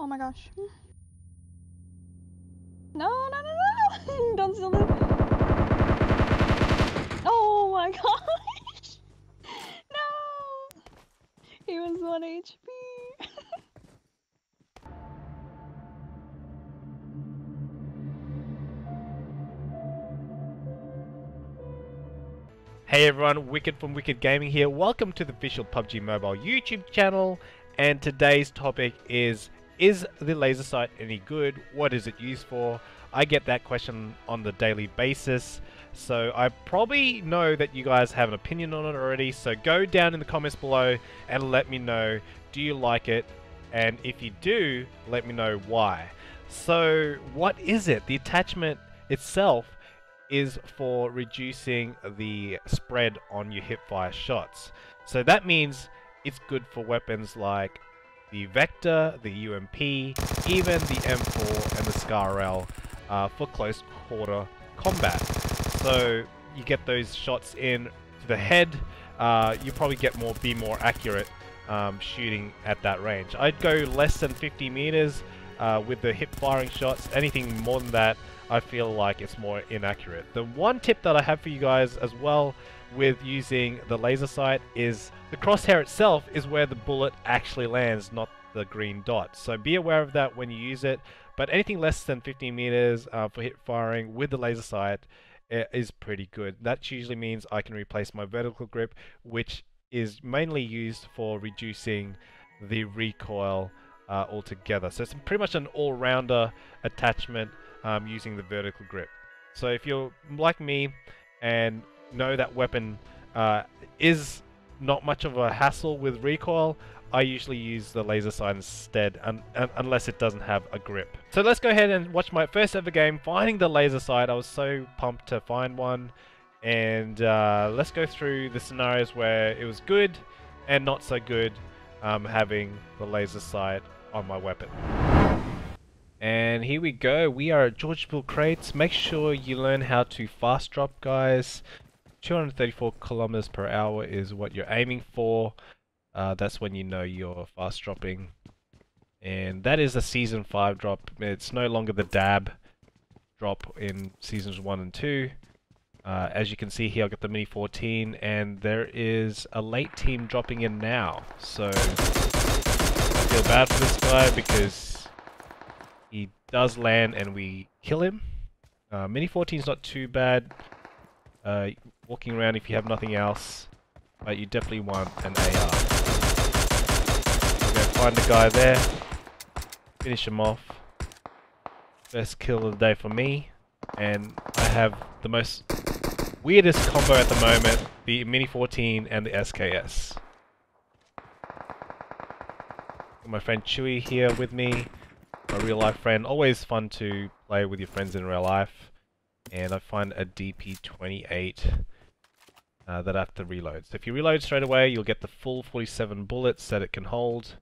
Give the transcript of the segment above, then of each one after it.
my gosh. No, no, no, no! Don't steal it. Oh my gosh! No! He was 1 HP. Hey everyone, Wicked from Wicked Gaming here. Welcome to the official PUBG Mobile YouTube channel. And today's topic is the laser sight any good? What is it used for? I get that question on the daily basis. So I probably know that you guys have an opinion on it already. So go down in the comments below and let me know, do you like it? And if you do, let me know why. So what is it? The attachment itself is for reducing the spread on your hipfire shots. So that means it's good for weapons like the Vector, the UMP, even the M4 and the SCAR-L for close quarter combat. So you get those shots in to the head, you probably be more accurate shooting at that range. I'd go less than 50 meters with the hip firing shots. Anything more than that, I feel like it's more inaccurate. The one tip that I have for you guys as well with using the laser sight is the crosshair itself is where the bullet actually lands, not the green dot. So be aware of that when you use it. But anything less than 15 meters for hip firing with the laser sight is pretty good. That usually means I can replace my vertical grip, which is mainly used for reducing the recoil altogether. So it's pretty much an all-rounder attachment using the vertical grip. So if you're like me and know that weapon is not much of a hassle with recoil, I usually use the laser sight instead, unless it doesn't have a grip. So let's go ahead and watch my first ever game finding the laser sight. I was so pumped to find one, and let's go through the scenarios where it was good and not so good having the laser sight on my weapon. And here we go, we are at Georgeville crates. Make sure you learn how to fast drop, guys. 234 kilometers per hour is what you're aiming for. That's when you know you're fast dropping. And that is a season 5 drop. It's no longer the dab drop in seasons 1 and 2. As you can see here, I've got the Mini 14, and there is a late team dropping in now. So I feel bad for this guy because he does land and we kill him. Mini 14 is not too bad walking around if you have nothing else, but you definitely want an AR. Go find the guy there, finish him off. First kill of the day for me, and I have the most weirdest combo at the moment, the Mini 14 and the SKS. Got my friend Chewy here with me, my real life friend. Always fun to play with your friends in real life. And I find a DP28 that I have to reload. So if you reload straight away, you'll get the full 47 bullets that it can hold.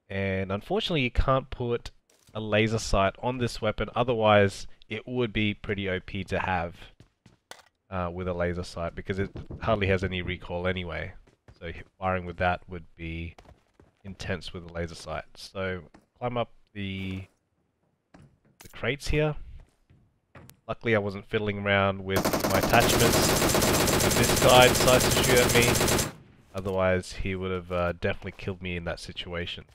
And unfortunately, you can't put a laser sight on this weapon. Otherwise, it would be pretty OP to have with a laser sight, because it hardly has any recoil anyway. So firing with that would be intense with a laser sight. So climb up the crates here. Luckily I wasn't fiddling around with my attachments and this guy decides to shoot at me. Otherwise he would have definitely killed me in that situation.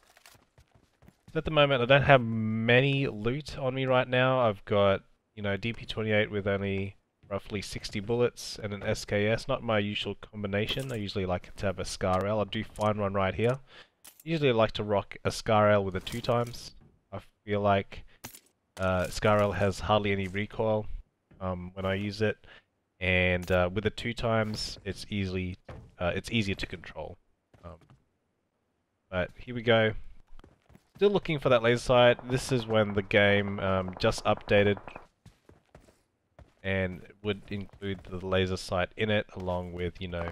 So at the moment I don't have many loot on me right now. I've got, you know, DP28 with only roughly 60 bullets and an SKS. Not my usual combination. I usually like to have a SCAR-L. I do find one right here. Usually I like to rock a SCAR-L with a 2x. I feel like SCAR-L has hardly any recoil when I use it, and with the 2x it's easier to control. But here we go. Still looking for that laser sight. This is when the game just updated and would include the laser sight in it, along with, you know,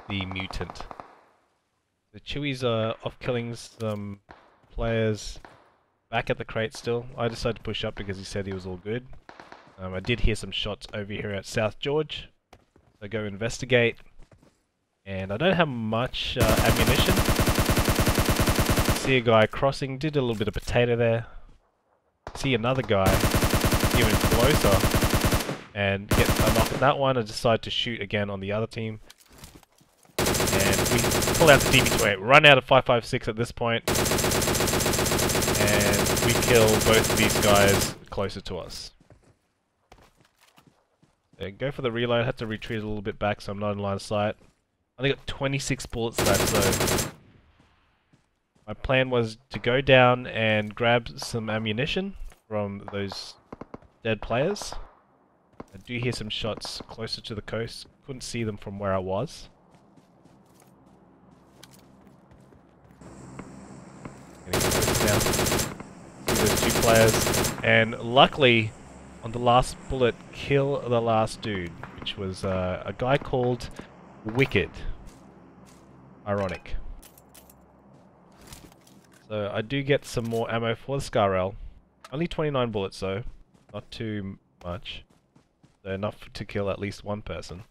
the mutant. The Chewies are off killing some players back at the crate still. I decided to push up because he said he was all good. I did hear some shots over here at South George, so go investigate. And I don't have much ammunition, see a guy crossing, did a little bit of potato there. See another guy even closer and get a knock at that one and decide to shoot again on the other team. And we pull out the DB28, run out of 5.56 at this point, and we kill both of these guys closer to us. Go for the reload, had to retreat a little bit back so I'm not in line of sight. Only got 26 bullets left, so my plan was to go down and grab some ammunition from those dead players. I do hear some shots closer to the coast, couldn't see them from where I was. Getting close now. See those two players, and luckily on the last bullet kill the last dude, which was a guy called Wicked. Ironic. So I do get some more ammo for the Scarrel. Only 29 bullets though, not too much. So enough to kill at least one person.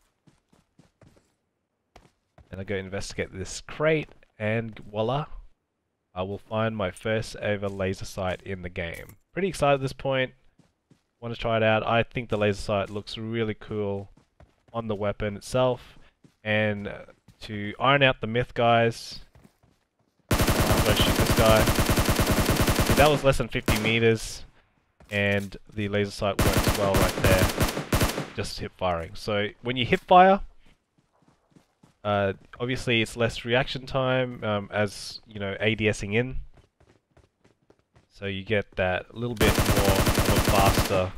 And I go investigate this crate, and voila, I will find my first ever laser sight in the game. Pretty excited at this point. Want to try it out. I think the laser sight looks really cool on the weapon itself. And to iron out the myth, guys, I'm going to shoot this guy. See, that was less than 50 meters, and the laser sight works well right there. Just hip firing. So when you hip fire, obviously it's less reaction time as you know, ADSing in. So you get that little bit more of a faster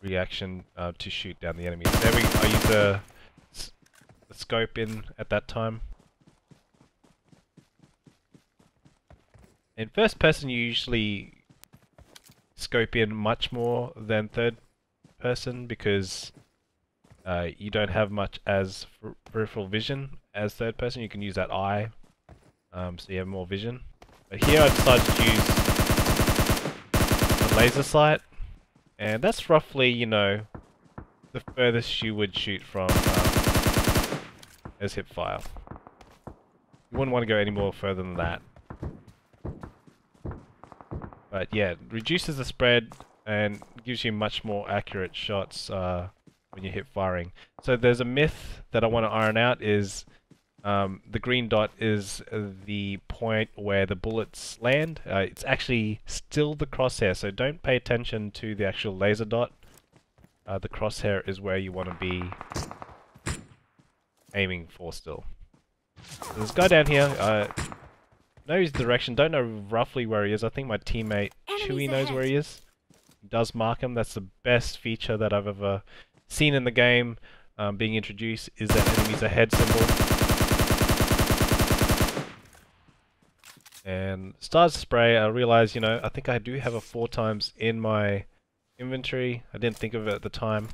reaction to shoot down the enemies. There I use the scope in at that time. In first person you usually scope in much more than third person because you don't have much as peripheral vision as third person. You can use that eye, so you have more vision. But here I decided to use the laser sight, and that's roughly, you know, the furthest you would shoot from as hip fire. You wouldn't want to go any more further than that. But yeah, it reduces the spread and gives you much more accurate shots when you hip firing. So there's a myth that I want to iron out is the green dot is the point where the bullets land. It's actually still the crosshair, so don't pay attention to the actual laser dot. The crosshair is where you want to be aiming for still. So there's a guy down here. Know his direction, don't know roughly where he is. I think my teammate Chewy knows where he is. He does mark him. That's the best feature that I've ever seen in the game being introduced, is that enemy's ahead symbol. And start to spray. I realize, you know, I think I do have a 4x in my inventory. I didn't think of it at the time,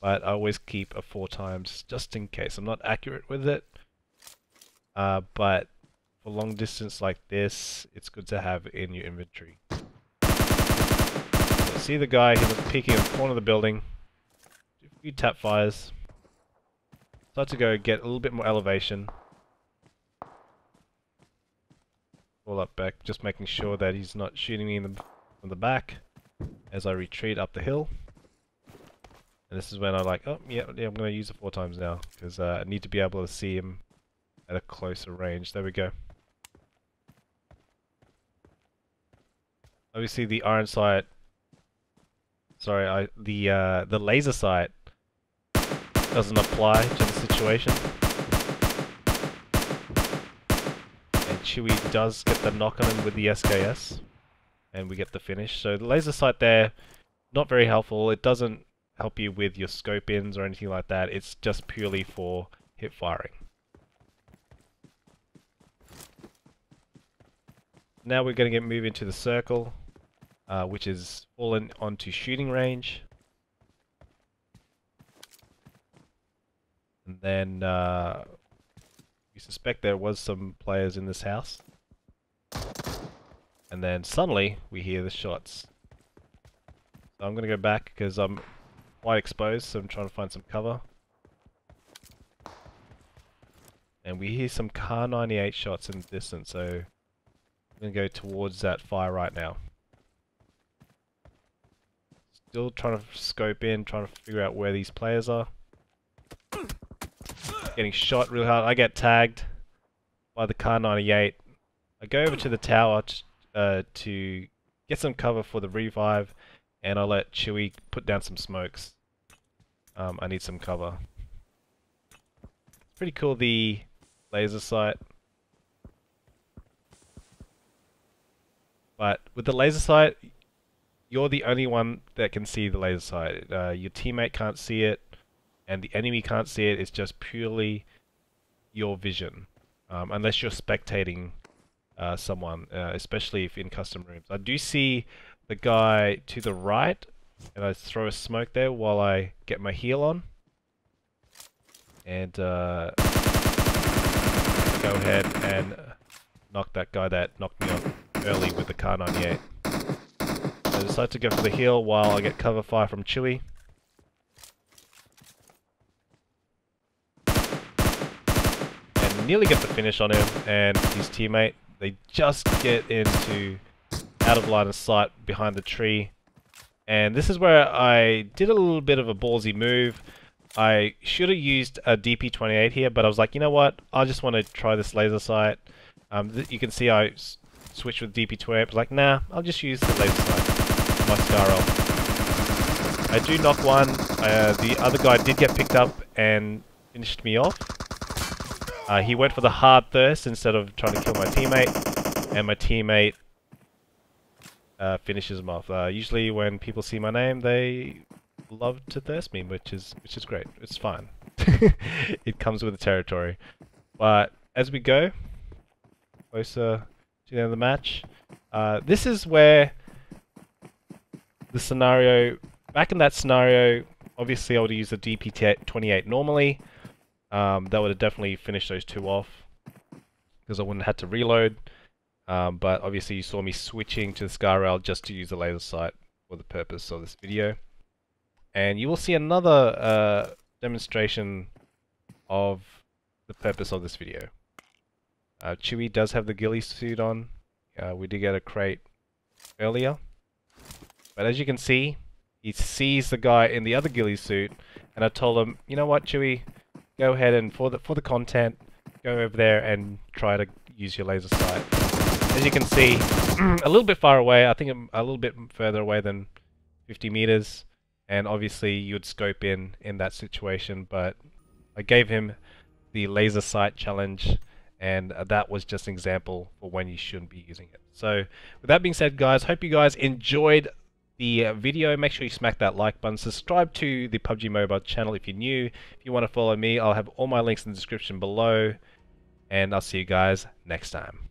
but I always keep a 4x just in case. I'm not accurate with it, but for long distance like this, it's good to have in your inventory. So see the guy, he's peeking in the corner of the building. Do a few tap fires. Start to go get a little bit more elevation. All up back, just making sure that he's not shooting me from the back as I retreat up the hill. And this is when I like, oh yeah, I'm going to use it 4x now, because I need to be able to see him at a closer range. There we go. Obviously the iron sight, sorry, the laser sight doesn't apply to the situation. And Chewy does get the knock on him with the SKS, and we get the finish. So the laser sight there, not very helpful. It doesn't help you with your scope ins or anything like that. It's just purely for hip firing. Now we're going to move into the circle, which is fallen onto shooting range. And then we suspect there was some players in this house. And then suddenly we hear the shots. So I'm going to go back because I'm quite exposed, so I'm trying to find some cover. And we hear some Car 98 shots in the distance, so I'm going to go towards that fire right now. Still trying to scope in, trying to figure out where these players are. Getting shot really hard. I get tagged by the Car 98. I go over to the tower to get some cover for the revive, and I'll let Chewie put down some smokes. I need some cover. It's pretty cool, the laser sight. But with the laser sight, you're the only one that can see the laser sight. Your teammate can't see it, and the enemy can't see it. It's just purely your vision, unless you're spectating someone, especially if in custom rooms. I do see the guy to the right, and I throw a smoke there while I get my heal on. And go ahead and knock that guy that knocked me off early with the Car 98. I decide to go for the heal while I get cover fire from Chewie. And nearly get the finish on him and his teammate. They just get out of line of sight behind the tree. And this is where I did a little bit of a ballsy move. I should have used a DP28 here, but I was like, you know what? I just want to try this laser sight. You can see I switched with DP28. I was like, nah, I'll just use the laser sight. My Scar. I do knock one. The other guy did get picked up and finished me off. He went for the hard thirst instead of trying to kill my teammate, and my teammate finishes him off. Usually when people see my name, they love to thirst me, which is great. It's fine. It comes with the territory. But as we go closer to the end of the match, this is where the scenario. Back in that scenario, obviously I would use the DP28 normally. That would have definitely finished those two off because I wouldn't have had to reload. But obviously you saw me switching to the Scar Rail just to use the laser sight for the purpose of this video. And you will see another demonstration of the purpose of this video. Chewie does have the ghillie suit on. We did get a crate earlier. But as you can see, he sees the guy in the other ghillie suit, and I told him, you know what, Chewie, go ahead and for the content, go over there and try to use your laser sight. As you can see, a little bit far away. I think I'm a little bit further away than 50 meters. And obviously you'd scope in that situation, but I gave him the laser sight challenge, and that was just an example for when you shouldn't be using it. So with that being said, guys, hope you guys enjoyed the video. Make sure you smack that like button. Subscribe to the PUBG Mobile channel if you're new. If you want to follow me, I'll have all my links in the description below, and I'll see you guys next time.